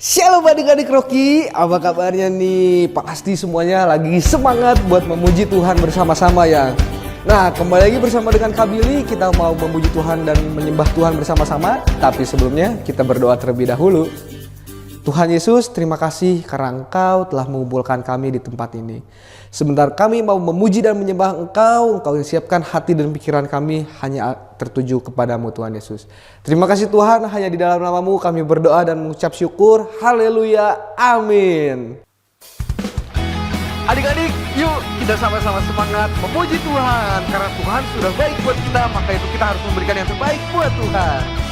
Shalom adik-adik Rocky, apa kabarnya nih? Pasti semuanya lagi semangat buat memuji Tuhan bersama-sama ya. Nah, kembali lagi bersama dengan Kak Billy, kita mau memuji Tuhan dan menyembah Tuhan bersama-sama. Tapi sebelumnya kita berdoa terlebih dahulu. Tuhan Yesus, terima kasih karena Engkau telah mengumpulkan kami di tempat ini. Sebentar kami mau memuji dan menyembah Engkau yang siapkan hati dan pikiran kami hanya tertuju kepadamu Tuhan Yesus. Terima kasih Tuhan, hanya di dalam nama-Mu kami berdoa dan mengucap syukur. Haleluya, amin. Adik-adik, yuk kita sama-sama semangat memuji Tuhan. Karena Tuhan sudah baik buat kita, maka itu kita harus memberikan yang terbaik buat Tuhan.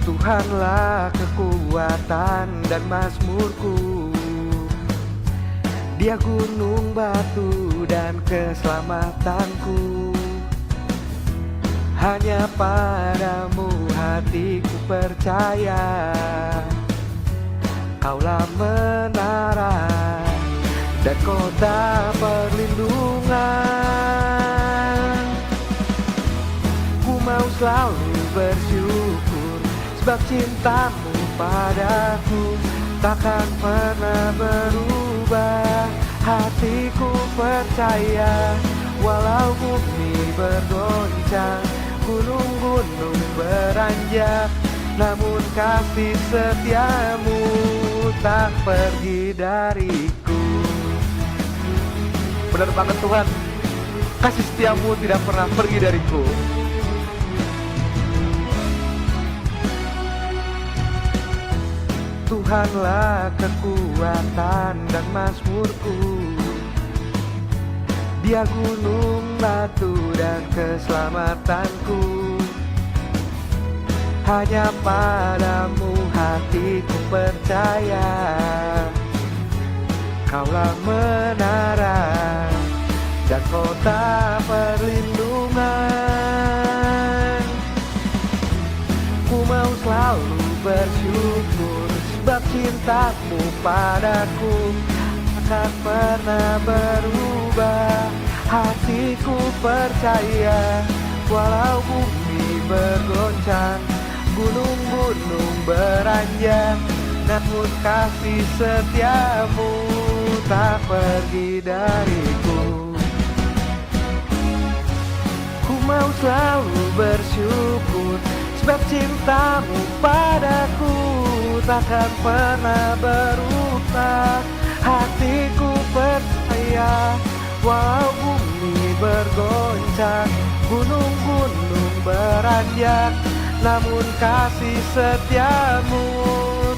Tuhanlah kekuatan dan mazmurku, Dia gunung batu dan keselamatanku. Hanya padamu hatiku percaya, Kaulah menara dan kota perlindungan. Ku mau selalu bersyukur sebab cintamu padaku takkan pernah berubah. Hatiku percaya walau bumi bergoncang, gunung-gunung beranjak, namun kasih setiamu tak pergi dariku. Benar banget Tuhan, kasih setiamu tidak pernah pergi dariku. Tuhanlah kekuatan dan mazmurku, Dia gunung batu dan keselamatanku. Hanya padamu hatiku percaya, Kaulah menara dan kota perlindungan. Ku mau selalu bersyukur sebab cintamu padaku takkan pernah berubah. Hatiku percaya walau bumi bergoncang, gunung-gunung beranjak, namun kasih setiamu tak pergi dariku. Ku mau selalu bersyukur sebab cintamu padaku takkan pernah berubah. Hatiku percaya walau bumi bergoncang, gunung-gunung beranjak, namun kasih setiamu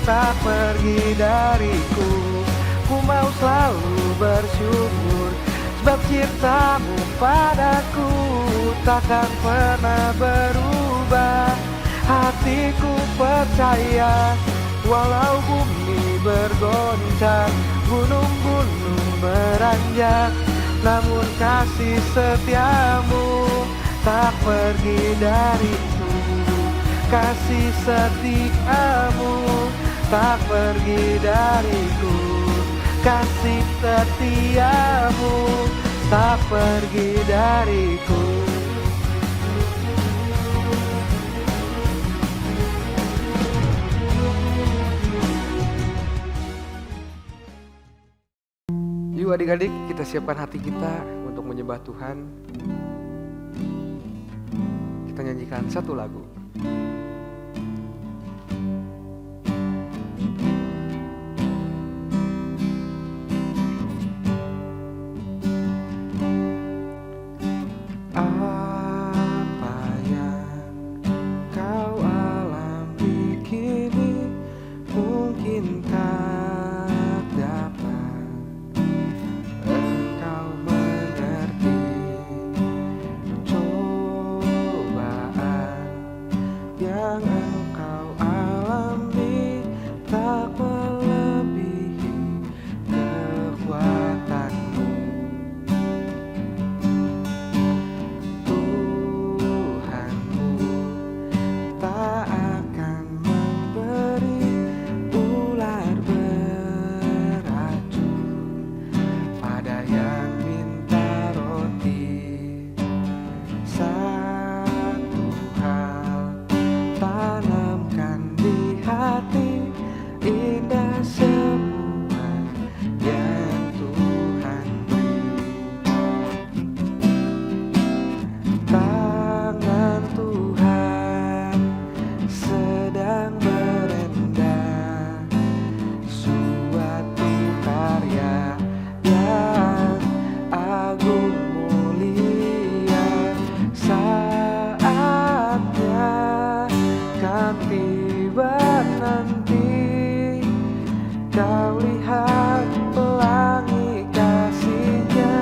tak pergi dariku. Ku mau selalu bersyukur sebab cintamu padaku takkan pernah berubah. Hatiku percaya walau bumi bergoncang, gunung-gunung beranjak, namun kasih setiamu tak pergi dariku. Kasih setiamu tak pergi dariku. Kasih setiamu tak pergi dariku. Yuk adik-adik, kita siapkan hati kita untuk menyembah Tuhan. Kita nyanyikan satu lagu. Apa yang kau alami kini mungkin tak dapat engkau mengerti. Cobaan lihat pelangi kasih-Nya.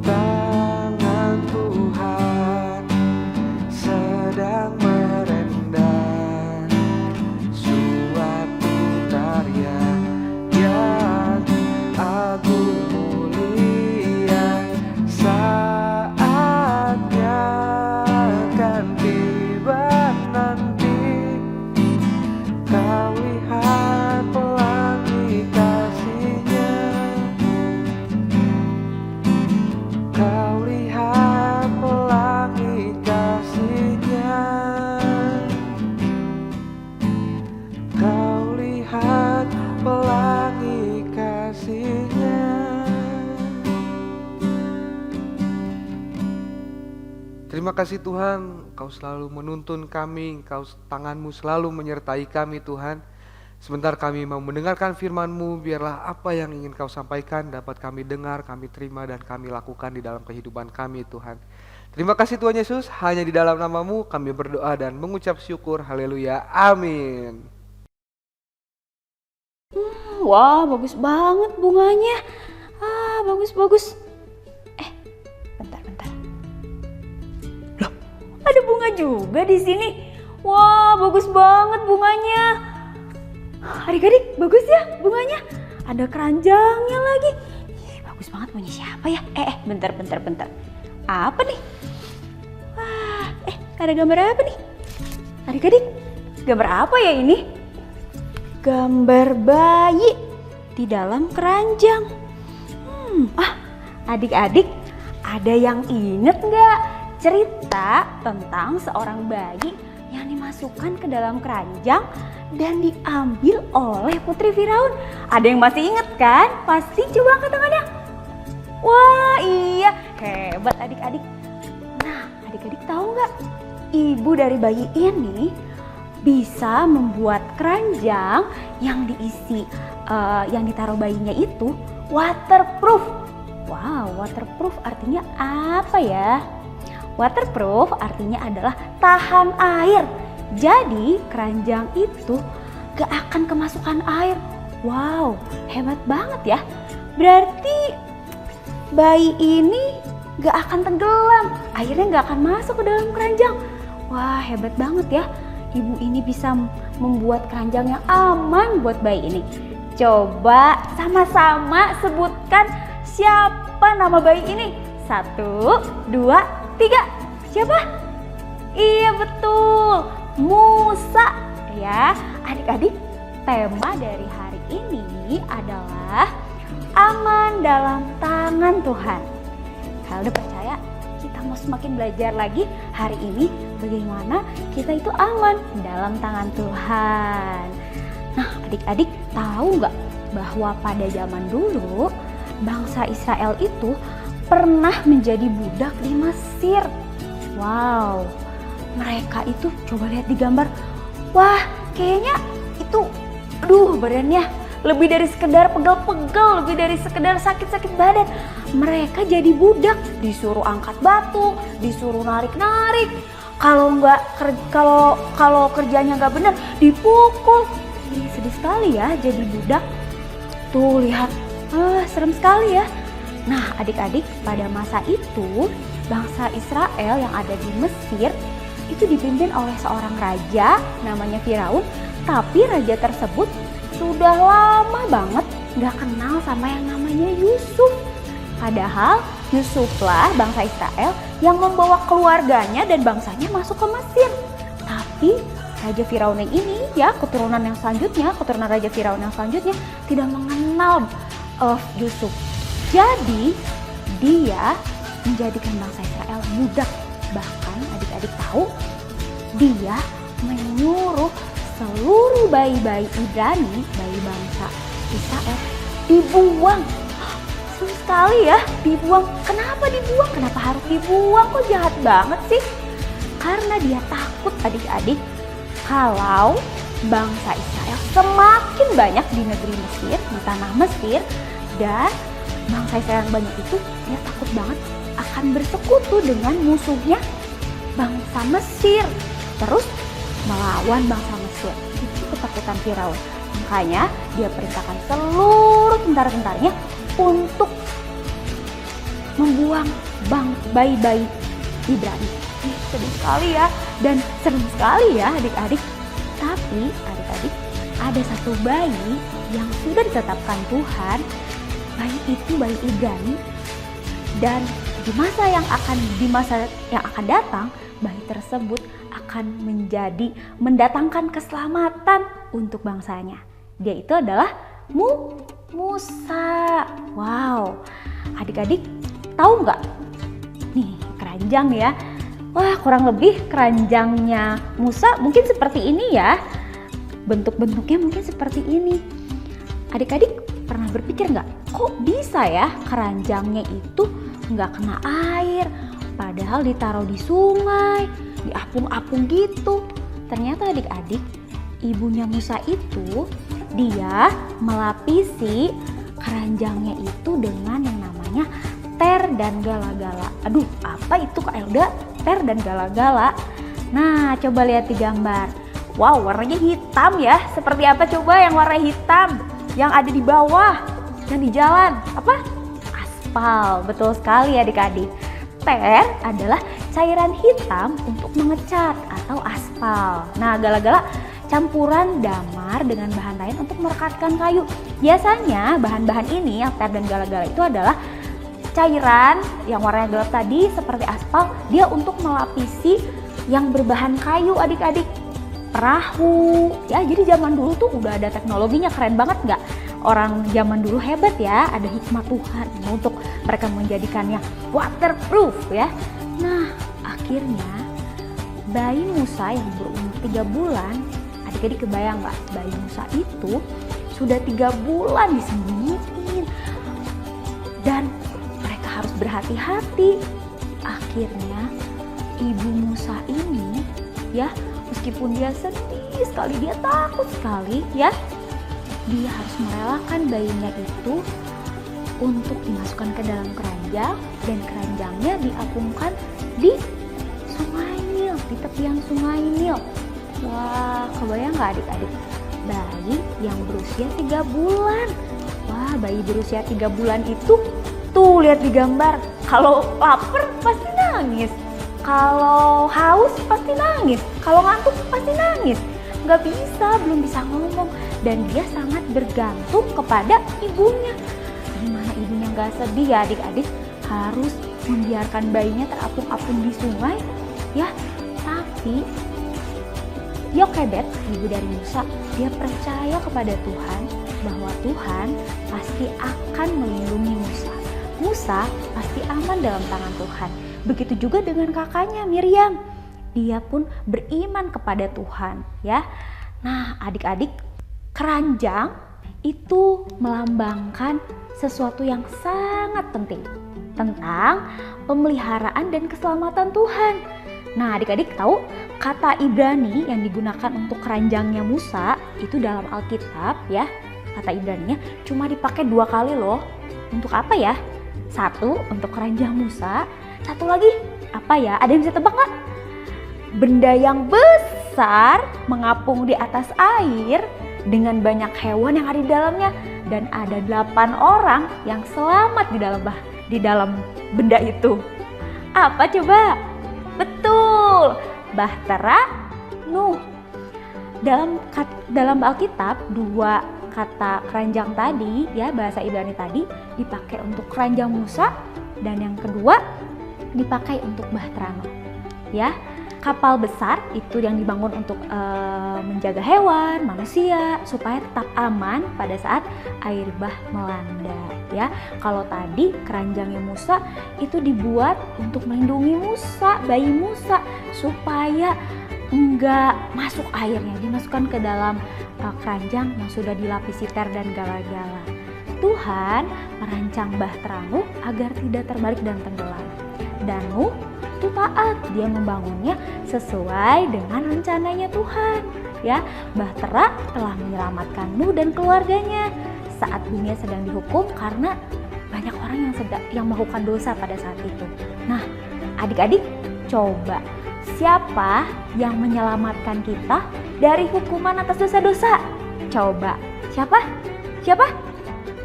Tangan Tuhan sedang merendam suatu karya yang agung mulia. Saatnya akan tiba nanti, kau lihat pelangi kasih-Nya. Kau lihat pelangi kasih-Nya. Kau lihat pelangi kasih-Nya. Terima kasih Tuhan, Kau selalu menuntun kami, tangan-Mu selalu menyertai kami Tuhan. Sebentar kami mau mendengarkan firman-Mu, biarlah apa yang ingin Kau sampaikan dapat kami dengar, kami terima dan kami lakukan di dalam kehidupan kami Tuhan. Terima kasih Tuhan Yesus, hanya di dalam nama-Mu kami berdoa dan mengucap syukur, haleluya, amin. Wah, bagus banget bunganya. Bagus. Bentar. Loh, ada bunga juga di sini. Wah, bagus banget bunganya. Adik-adik, bagus ya bunganya. Ada keranjangnya lagi. Bagus banget, punya siapa ya? Bentar. Apa nih? Wah, ada gambar apa nih? Adik-adik, gambar apa ya ini? Gambar bayi di dalam keranjang. Adik-adik, ada yang inget nggak cerita tentang seorang bayi yang dimasukkan ke dalam keranjang dan diambil oleh Putri Firaun? Ada yang masih inget kan? Pasti coba angkat tangannya. Wah iya, hebat adik-adik. Nah, adik-adik tahu nggak? Ibu dari bayi ini bisa membuat keranjang yang diisi, yang ditaruh bayinya itu waterproof. Wow, waterproof artinya apa ya? Waterproof artinya adalah tahan air. Jadi keranjang itu gak akan kemasukan air. Wow, hebat banget ya. Berarti bayi ini gak akan tenggelam. Airnya gak akan masuk ke dalam keranjang. Wah, hebat banget ya. Ibu ini bisa membuat keranjang yang aman buat bayi ini. Coba sama-sama sebutkan siapa nama bayi ini. 1, 2, 3. Siapa? Iya betul, Musa ya. Adik-adik, tema dari hari ini adalah aman dalam tangan Tuhan. Kalau udah percaya, kita mau semakin belajar lagi hari ini bagaimana kita itu aman dalam tangan Tuhan. Nah, adik-adik tahu nggak bahwa pada zaman dulu bangsa Israel itu pernah menjadi budak di Mesir. Wow, mereka itu coba lihat di gambar. Wah, kayaknya itu, badannya lebih dari sekedar pegel-pegel, lebih dari sekedar sakit-sakit badan. Mereka jadi budak, disuruh angkat batu, disuruh narik-narik. Kalau kerjanya nggak benar, dipukul. Sedih sekali ya jadi budak. Tuh lihat, serem sekali ya. Nah, adik-adik, pada masa itu bangsa Israel yang ada di Mesir itu dipimpin oleh seorang raja namanya Firaun. Tapi raja tersebut sudah lama banget gak kenal sama yang namanya Yusuf. Padahal Yusuflah bangsa Israel yang membawa keluarganya dan bangsanya masuk ke Mesir. Tapi Raja Firaun ini ya, keturunan Raja Firaun yang selanjutnya tidak mengenal Yusuf. Jadi dia menjadikan bangsa Israel budak. Bahkan adik-adik tahu, dia menyuruh seluruh bayi-bayi Ibrani, bayi bangsa Israel, dibuang. Seru sekali ya, dibuang. Kenapa dibuang? Kenapa harus dibuang? Kok jahat banget sih? Karena dia takut adik-adik kalau bangsa Israel semakin banyak di negeri Mesir, di tanah Mesir, dan bangsa Israel yang banyak itu, dia takut banget akan bersekutu dengan musuhnya bangsa Mesir, terus melawan bangsa Mesir. Itu ketakutan Firaun. Makanya dia perintahkan seluruh tentara-tentaranya untuk membuang bayi-bayi Ibrani. Sedih sekali ya, dan serem sekali ya adik-adik. Tapi adik-adik, ada satu bayi yang sudah ditetapkan Tuhan. Bayi itu bayi Ibrani, dan di masa yang akan datang, bayi tersebut akan mendatangkan keselamatan untuk bangsanya. Dia itu adalah Musa. Wow, adik-adik tahu nggak? Nih keranjang ya. Wah, kurang lebih keranjangnya Musa mungkin seperti ini ya. Bentuk-bentuknya mungkin seperti ini. Adik-adik pernah berpikir nggak, kok bisa ya keranjangnya itu nggak kena air, padahal ditaruh di sungai, di apung-apung gitu. Ternyata adik-adik, ibunya Musa itu dia melapisi keranjangnya itu dengan yang namanya ter dan gala-gala. Aduh, apa itu Kak Elda? Ter dan gala-gala. Nah, coba lihat di gambar. Wow, warnanya hitam ya. Seperti apa coba yang warna hitam? Yang ada di bawah, yang di jalan. Apa? Aspal. Betul sekali adik-adik. Ter adalah cairan hitam untuk mengecat atau aspal. Nah, gala-gala campuran damar dengan bahan lain untuk merekatkan kayu. Biasanya bahan-bahan ini, yang ter dan gala-gala itu adalah cairan yang warnanya gelap tadi seperti aspal, dia untuk melapisi yang berbahan kayu adik-adik. Perahu, ya jadi zaman dulu tuh udah ada teknologinya, keren banget nggak? Orang zaman dulu hebat ya, ada hikmah Tuhan untuk mereka menjadikannya waterproof ya. Nah, akhirnya bayi Musa yang berumur 3 bulan, adik-adik kebayang nggak? Bayi Musa itu sudah 3 bulan disembunyiin. Dan harus berhati-hati. Akhirnya ibu Musa ini ya, meskipun dia sedih sekali, dia takut sekali ya, dia harus merelakan bayinya itu untuk dimasukkan ke dalam keranjang, dan keranjangnya diapungkan di sungai Nil, di tepian sungai Nil. Wah, kebayang nggak adik-adik? Bayi yang berusia 3 bulan. Wah, bayi berusia 3 bulan itu tuh lihat di gambar, kalau lapar pasti nangis, kalau haus pasti nangis, kalau ngantuk pasti nangis, nggak bisa, belum bisa ngomong, dan dia sangat bergantung kepada ibunya. Gimana ibunya nggak sedih ya adik-adik? Harus membiarkan bayinya terapung-apung di sungai ya. Tapi Yokebed, ibu dari Musa, dia percaya kepada Tuhan bahwa Tuhan pasti akan melindungi Musa. Musa pasti aman dalam tangan Tuhan. Begitu juga dengan kakaknya Miriam. Dia pun beriman kepada Tuhan ya. Nah, adik-adik, keranjang itu melambangkan sesuatu yang sangat penting tentang pemeliharaan dan keselamatan Tuhan. Nah, adik-adik tahu kata Ibrani yang digunakan untuk keranjangnya Musa itu dalam Alkitab ya. Kata Ibraninya cuma dipakai 2 kali loh. Untuk apa ya? Satu untuk keranjang Musa, satu lagi apa ya? Ada yang bisa tebak nggak? Benda yang besar mengapung di atas air dengan banyak hewan yang ada di dalamnya, dan ada 8 orang yang selamat di dalam benda itu. Apa coba? Betul, Bahtera Nuh. Dalam Alkitab, 2 kata keranjang tadi ya, bahasa Ibrani tadi dipakai untuk keranjang Musa, dan yang kedua dipakai untuk Bahtera Nuh ya. Kapal besar itu yang dibangun untuk menjaga hewan, manusia supaya tetap aman pada saat air bah melanda ya. Kalau tadi keranjangnya Musa itu dibuat untuk melindungi Musa, bayi Musa, supaya enggak masuk airnya, dimasukkan ke dalam keranjang yang sudah dilapisi ter dan gala-gala. Tuhan merancang Bahtera Nuh agar tidak terbalik dan tenggelam. Dan Nuh itu taat, dia membangunnya sesuai dengan rencananya Tuhan. Ya, Bahtera telah menyelamatkan Nuh dan keluarganya saat dunia sedang dihukum karena banyak orang yang melakukan dosa pada saat itu. Nah, adik-adik, coba siapa yang menyelamatkan kita dari hukuman atas dosa-dosa. Coba, siapa? Siapa?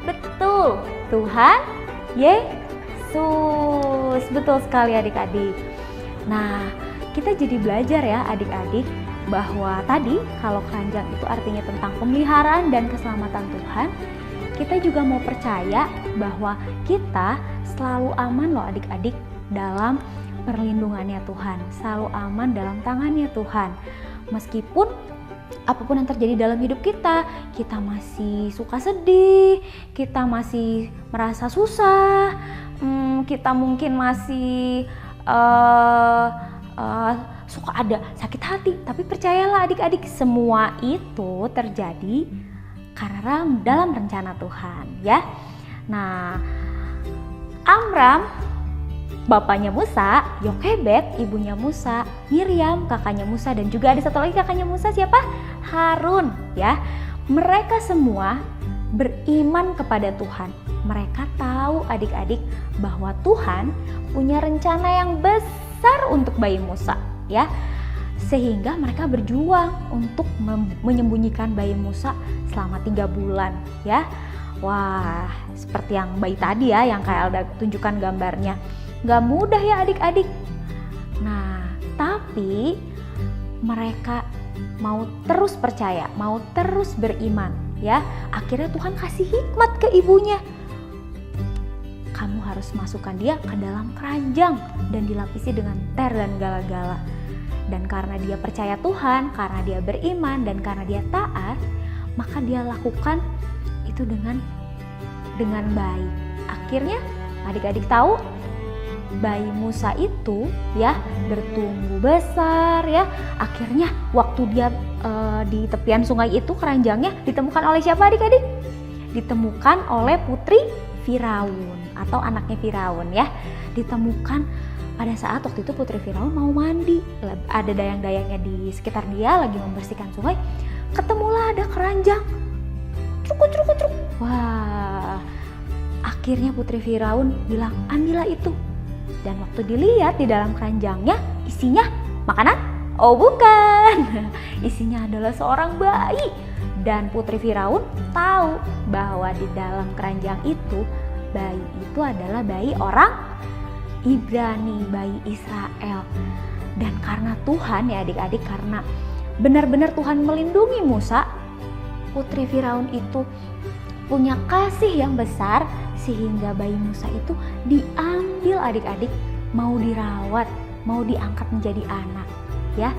Betul, Tuhan Yesus. Betul sekali adik-adik. Nah, kita jadi belajar ya adik-adik bahwa tadi kalau keranjang itu artinya tentang pemeliharaan dan keselamatan Tuhan, kita juga mau percaya bahwa kita selalu aman loh adik-adik dalam perlindungannya Tuhan, selalu aman dalam tangannya Tuhan. Meskipun apapun yang terjadi dalam hidup kita masih suka sedih, kita masih merasa susah, kita mungkin masih suka ada sakit hati, tapi percayalah adik-adik, semua itu terjadi karena dalam rencana Tuhan ya. Nah, Amram bapaknya Musa, Yokebed ibunya Musa, Miriam kakaknya Musa, dan juga ada satu lagi kakaknya Musa, siapa? Harun ya. Mereka semua beriman kepada Tuhan. Mereka tahu adik-adik bahwa Tuhan punya rencana yang besar untuk bayi Musa ya. Sehingga mereka berjuang untuk menyembunyikan bayi Musa selama 3 bulan ya. Wah, seperti yang bayi tadi ya, yang Kak Elda tunjukkan gambarnya. Gak mudah ya adik-adik. Nah, tapi mereka mau terus percaya, mau terus beriman ya. Akhirnya Tuhan kasih hikmat ke ibunya. Kamu harus masukkan dia ke dalam keranjang dan dilapisi dengan ter dan gala-gala. Dan karena dia percaya Tuhan, karena dia beriman, dan karena dia taat, maka dia lakukan itu dengan baik. Akhirnya adik-adik tahu bayi Musa itu ya bertumbuh besar ya. Akhirnya waktu dia di tepian sungai itu keranjangnya ditemukan oleh siapa adik-adik? Ditemukan oleh putri Firaun atau anaknya Firaun ya. Ditemukan pada saat waktu itu putri Firaun mau mandi. Ada dayang-dayangnya di sekitar dia lagi membersihkan sungai. Ketemulah ada keranjang. Truk. Wah, akhirnya putri Firaun bilang, ambillah itu. Dan waktu dilihat di dalam keranjangnya, isinya makanan? Oh bukan, isinya adalah seorang bayi. Dan putri Firaun tahu bahwa di dalam keranjang itu, bayi itu adalah bayi orang Ibrani, bayi Israel. Dan karena Tuhan ya adik-adik, karena benar-benar Tuhan melindungi Musa, putri Firaun itu punya kasih yang besar sehingga bayi Musa itu diambil adik-adik, mau dirawat, mau diangkat menjadi anak ya.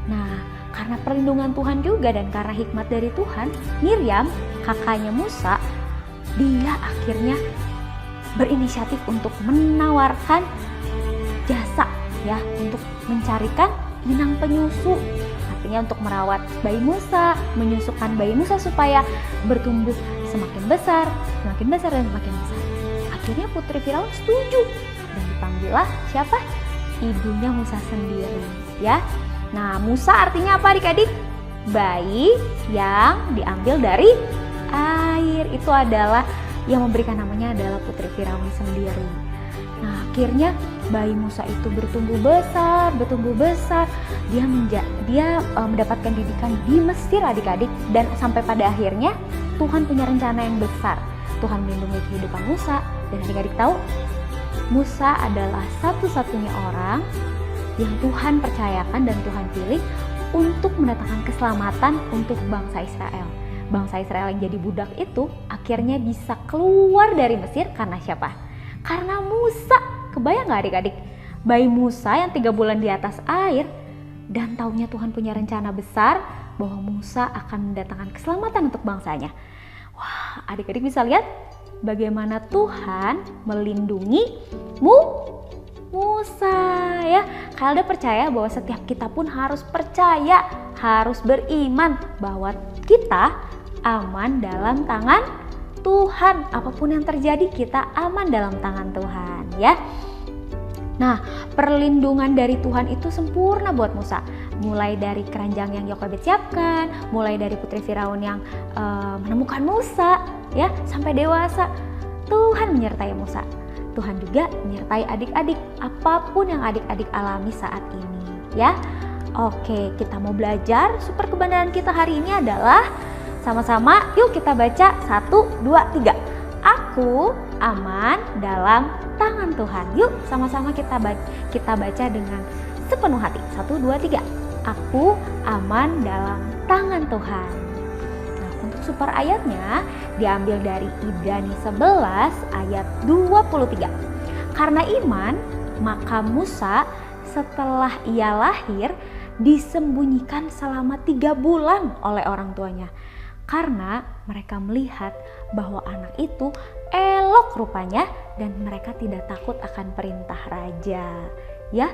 Nah, karena perlindungan Tuhan juga dan karena hikmat dari Tuhan, Miriam kakaknya Musa, dia akhirnya berinisiatif untuk menawarkan jasa ya, untuk mencarikan inang penyusu. Artinya untuk merawat bayi Musa, menyusukan bayi Musa supaya bertumbuh semakin besar dan semakin besar. Akhirnya putri Firaun setuju dan dipanggillah siapa? Ibunya Musa sendiri ya. Nah, Musa artinya apa adik-adik? Bayi yang diambil dari air. Itu adalah yang memberikan namanya adalah putri Firaun sendiri. Nah, akhirnya bayi Musa itu bertumbuh besar. Dia mendapatkan didikan di Mesir adik-adik, dan sampai pada akhirnya Tuhan punya rencana yang besar. Tuhan melindungi kehidupan Musa, dan adik-adik tahu Musa adalah satu-satunya orang yang Tuhan percayakan dan Tuhan pilih untuk mendatangkan keselamatan untuk bangsa Israel. Bangsa Israel yang jadi budak itu akhirnya bisa keluar dari Mesir karena siapa? Karena Musa. Kebayang gak adik-adik? Bayi Musa yang 3 bulan di atas air, dan taunya Tuhan punya rencana besar bahwa Musa akan mendatangkan keselamatan untuk bangsanya. Wah, adik-adik bisa lihat bagaimana Tuhan melindungi Musa ya. Kalian percaya bahwa setiap kita pun harus percaya, harus beriman bahwa kita aman dalam tangan Tuhan. Apapun yang terjadi, kita aman dalam tangan Tuhan ya. Nah, perlindungan dari Tuhan itu sempurna buat Musa. Mulai dari keranjang yang Yokebed siapkan, mulai dari putri Firaun yang menemukan Musa ya, sampai dewasa, Tuhan menyertai Musa. Tuhan juga menyertai adik-adik apapun yang adik-adik alami saat ini ya. Oke, kita mau belajar. Super kebenaran kita hari ini adalah sama-sama yuk kita baca 1, 2, 3. Aku aman dalam tangan Tuhan. Yuk sama-sama kita baca dengan sepenuh hati. 1, 2, 3. Aku aman dalam tangan Tuhan. Nah, untuk super ayatnya diambil dari Ibrani 11 ayat 23. Karena iman, maka Musa setelah ia lahir disembunyikan selama 3 bulan oleh orang tuanya. Karena mereka melihat bahwa anak itu elok rupanya dan mereka tidak takut akan perintah raja. Ya,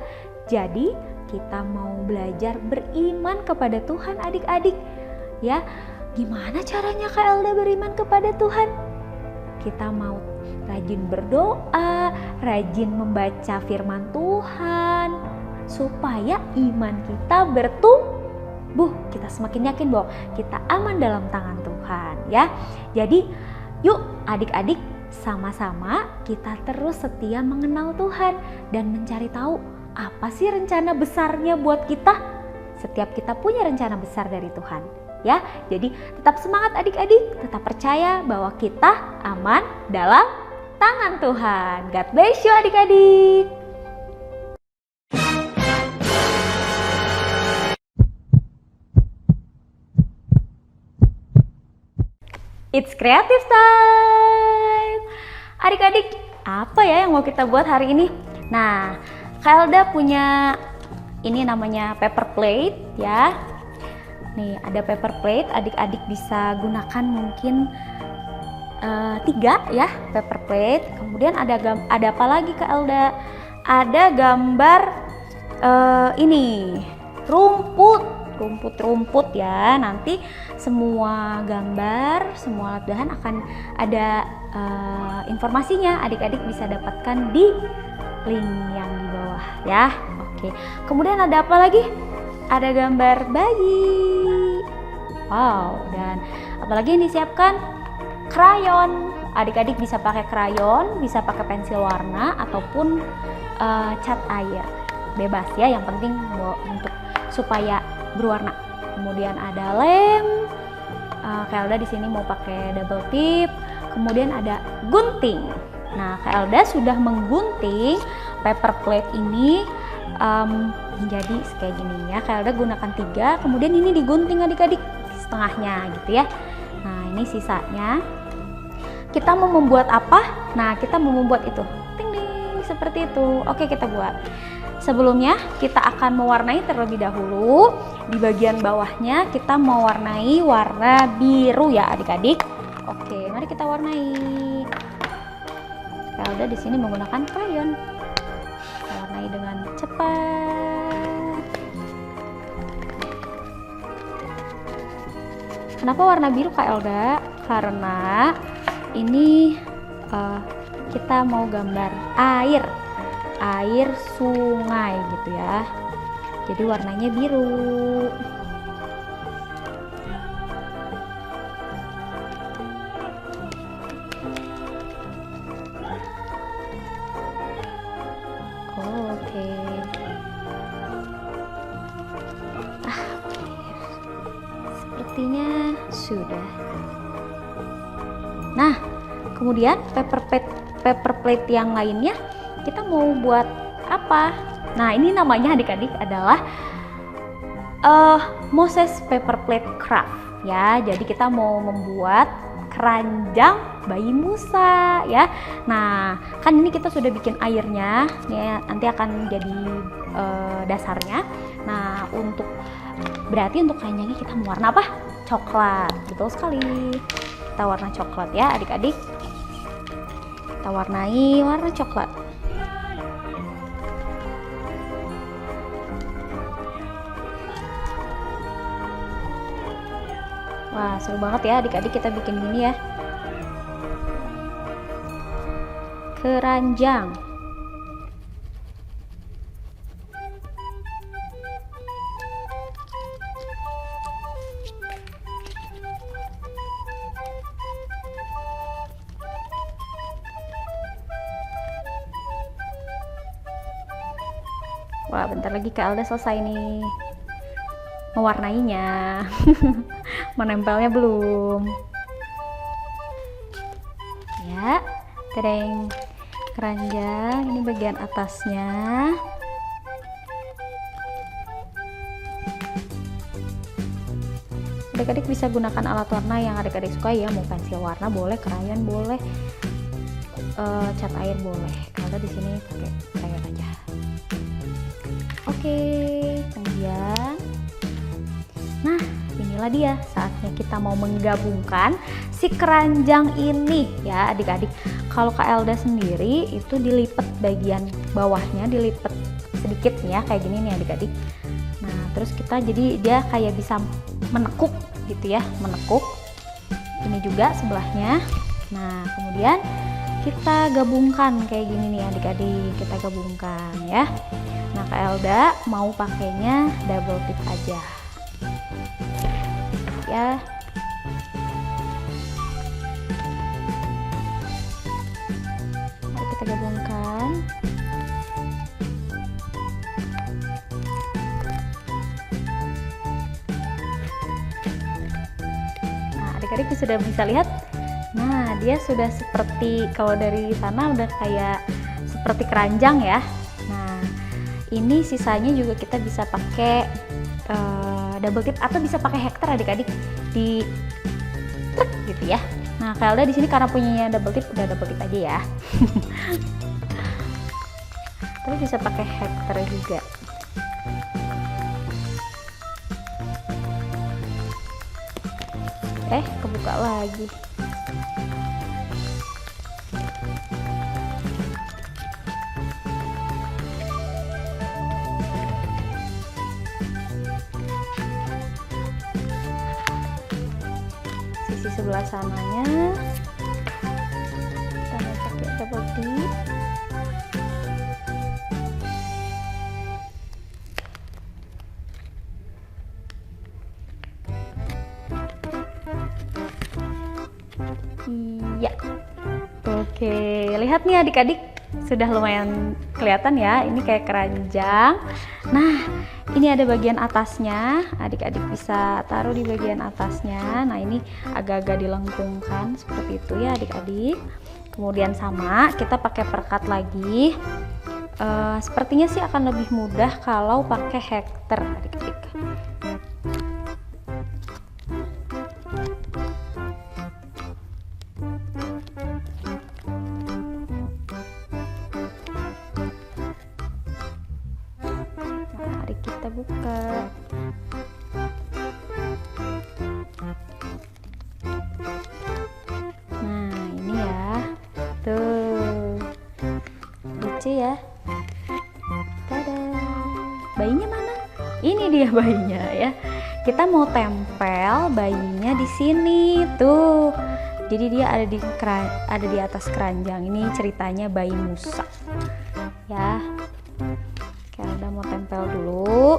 jadi kita mau belajar beriman kepada Tuhan adik-adik. Ya, gimana caranya Kak Elda beriman kepada Tuhan? Kita mau rajin berdoa, rajin membaca firman Tuhan, supaya iman kita bertumbuh. Kita semakin yakin bahwa kita aman dalam tangan Tuhan ya. Jadi yuk adik-adik sama-sama kita terus setia mengenal Tuhan dan mencari tahu apa sih rencana besarnya buat kita. Setiap kita punya rencana besar dari Tuhan ya. Jadi tetap semangat adik-adik, tetap percaya bahwa kita aman dalam tangan Tuhan. God bless you adik-adik. It's creative time. Adik-adik, apa ya yang mau kita buat hari ini? Nah, Kak Elda punya ini namanya paper plate ya. Nih, ada paper plate, adik-adik bisa gunakan mungkin 3 ya, paper plate. Kemudian ada apa lagi Kak Elda? Ada gambar ini rumput ya. Nanti semua gambar, semua alat bahan akan ada informasinya. Adik-adik bisa dapatkan di link yang di bawah ya. Oke. Kemudian ada apa lagi? Ada gambar bayi. Wow, dan apalagi yang disiapkan? Krayon. Adik-adik bisa pakai krayon, bisa pakai pensil warna ataupun cat air. Bebas ya, yang penting untuk supaya berwarna. Kemudian ada lem. Kak Elda di sini mau pakai double tip. Kemudian ada gunting. Nah, Kak Elda sudah menggunting paper plate ini menjadi kayak gini ya. Kak Elda gunakan 3. Kemudian ini digunting adik-adik setengahnya gitu ya. Nah, ini sisanya. Kita mau membuat apa? Nah, kita mau membuat itu. Ting ding, seperti itu. Oke, kita buat. Sebelumnya kita akan mewarnai terlebih dahulu. Di bagian bawahnya kita mewarnai warna biru ya adik-adik. Oke, mari kita warnai. Elda di sini menggunakan krayon. Kita warnai dengan cepat. Kenapa warna biru Kak Elda? Karena ini kita mau gambar air sungai gitu ya. Jadi warnanya biru. Oke. Sepertinya sudah. Nah, kemudian paper plate yang lainnya kita mau buat apa? Nah, ini namanya adik-adik adalah Moses paper plate craft ya. Jadi kita mau membuat keranjang bayi Musa ya. Nah, kan ini kita sudah bikin airnya ya, nanti akan jadi dasarnya. Nah, berarti untuk keranjangnya kita mau warna apa? Coklat. Betul sekali. Kita warna coklat ya adik-adik. Kita warnai warna coklat. Wah, seru banget ya adik-adik kita bikin gini ya. Keranjang. Wah, bentar lagi Kak Elda selesai nih. mewarnainya. Menempelnya belum. Ya, tereng keranjang, ini bagian atasnya. Adik-adik bisa gunakan alat warna yang adik-adik suka ya, mau pensil warna boleh, krayon boleh, cat air boleh. Kalau di sini pakai krayon aja. Oke, kemudian, nah inilah dia saatnya kita mau menggabungkan si keranjang ini ya adik-adik. Kalau Kak Elda sendiri itu dilipat bagian bawahnya, dilipat sedikit ya kayak gini nih adik-adik. Nah terus kita jadi dia kayak bisa menekuk gitu ya, menekuk. Ini juga sebelahnya. Nah kemudian kita gabungkan kayak gini nih adik-adik, kita gabungkan ya. Nah Kak Elda mau pakainya double tip aja ya. Mari kita gabungkan. Nah adik-adik sudah bisa lihat. Nah dia sudah seperti, kalau dari sana udah kayak seperti keranjang ya. Nah ini sisanya juga kita bisa pakai double tip atau bisa pakai hektar adik-adik di truk gitu ya. Nah Kak Elda di sini karena punyanya double tip, udah double tip aja ya. Tapi bisa pakai hektar juga. Kebuka lagi. Sisi sebelah sananya kita mau pakai double tip. Iya. Oke, lihat nih adik-adik, sudah lumayan kelihatan ya, ini kayak keranjang. Nah ini ada bagian atasnya, adik-adik bisa taruh di bagian atasnya. Nah ini agak-agak dilengkungkan seperti itu ya adik-adik. Kemudian sama kita pakai perekat lagi. Sepertinya sih akan lebih mudah kalau pakai hektar adik-adik. Mari kita buka. Nah ini ya, tuh lucu ya. Tada, bayinya mana? Ini dia bayinya ya. Kita mau tempel bayinya di sini tuh. Jadi dia ada di atas keranjang. Ini ceritanya bayi Musa ya. Kita mau tempel dulu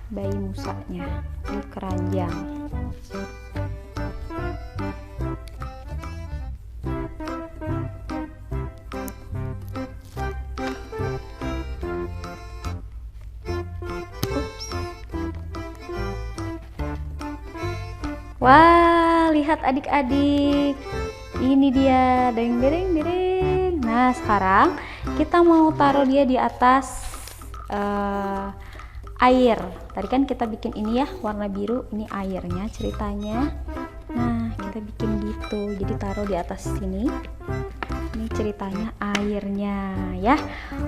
bayi Musanya di keranjang. Wah, lihat adik-adik, ini dia, deng deng deng. Nah sekarang kita mau taruh dia di atas air. Tadi kan kita bikin ini ya, warna biru, ini airnya ceritanya. Nah kita bikin gitu, jadi taruh di atas sini. Ini ceritanya airnya ya.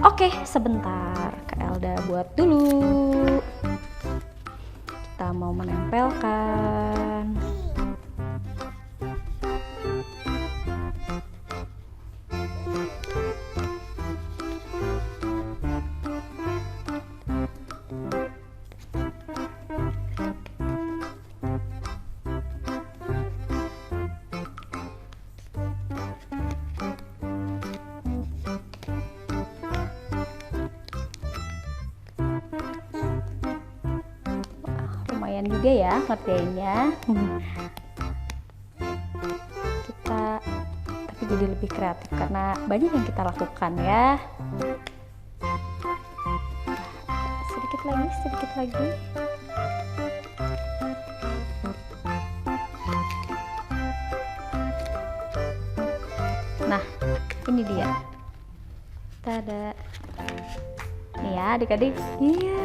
Oke, sebentar Kak Elda buat dulu. Kita mau menempelkan. Lumayan juga ya ngerjainnya. Kita tapi jadi lebih kreatif karena banyak yang kita lakukan ya. Sedikit lagi, sedikit lagi. Nah, ini dia. Tada. Nih ya adik-adik. Iya.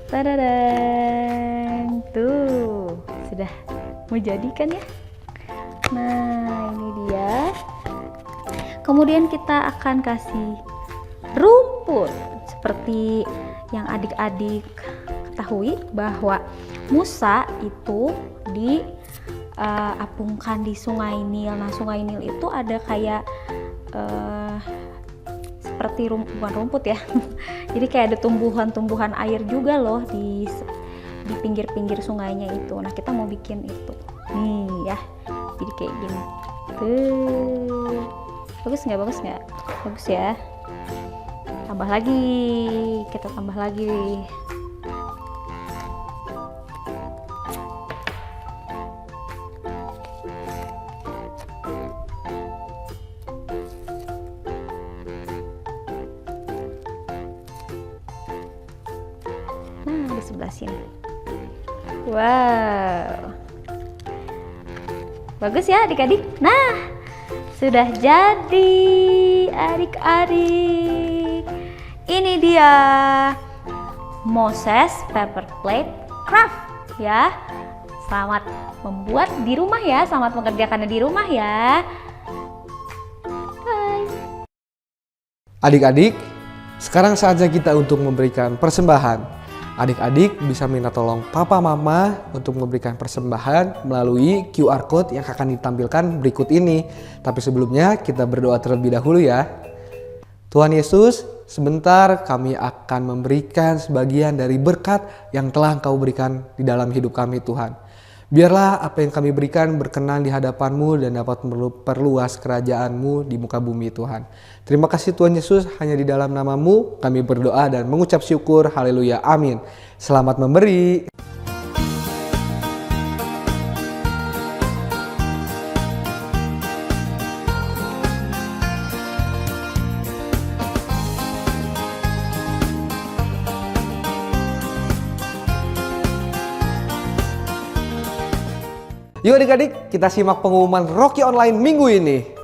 Tadadang. Tuh, sudah mau jadi kan ya? Nah, ini dia. Kemudian kita akan kasih rumput. Seperti yang adik-adik ketahui bahwa Musa itu diapungkan di Sungai Nil. Nah, Sungai Nil itu ada kayak seperti bukan rumput ya. Jadi kayak ada tumbuhan-tumbuhan air juga loh di pinggir-pinggir sungainya itu. Nah, kita mau bikin itu. Nih ya. Jadi kayak gini. Tuh. Bagus nggak? Bagus nggak? Bagus ya. Tambah lagi. Kita tambah lagi. Nah, di sebelah sini. Wow. Bagus ya adik-adik. Nah, sudah jadi adik-adik. Ini dia Moses paper plate craft ya. Selamat membuat di rumah ya. Selamat mengerjakannya di rumah ya. Bye. Adik-adik, sekarang saatnya kita untuk memberikan persembahan. Adik-adik bisa minta tolong papa mama untuk memberikan persembahan melalui QR code yang akan ditampilkan berikut ini. Tapi sebelumnya kita berdoa terlebih dahulu ya. Tuhan Yesus, sebentar kami akan memberikan sebagian dari berkat yang telah Engkau berikan di dalam hidup kami Tuhan. Biarlah apa yang kami berikan berkenan di hadapan-Mu dan dapat memperluas kerajaan-Mu di muka bumi Tuhan. Terima kasih Tuhan Yesus, hanya di dalam nama-Mu kami berdoa dan mengucap syukur. Haleluya, amin. Selamat memberi. Yuk adik-adik, kita simak pengumuman Rocky Online minggu ini.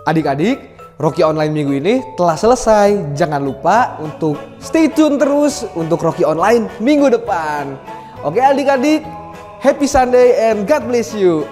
Adik-adik, Rocky Online minggu ini telah selesai. Jangan lupa untuk stay tune terus untuk Rocky Online minggu depan. Oke adik-adik, happy Sunday and God bless you.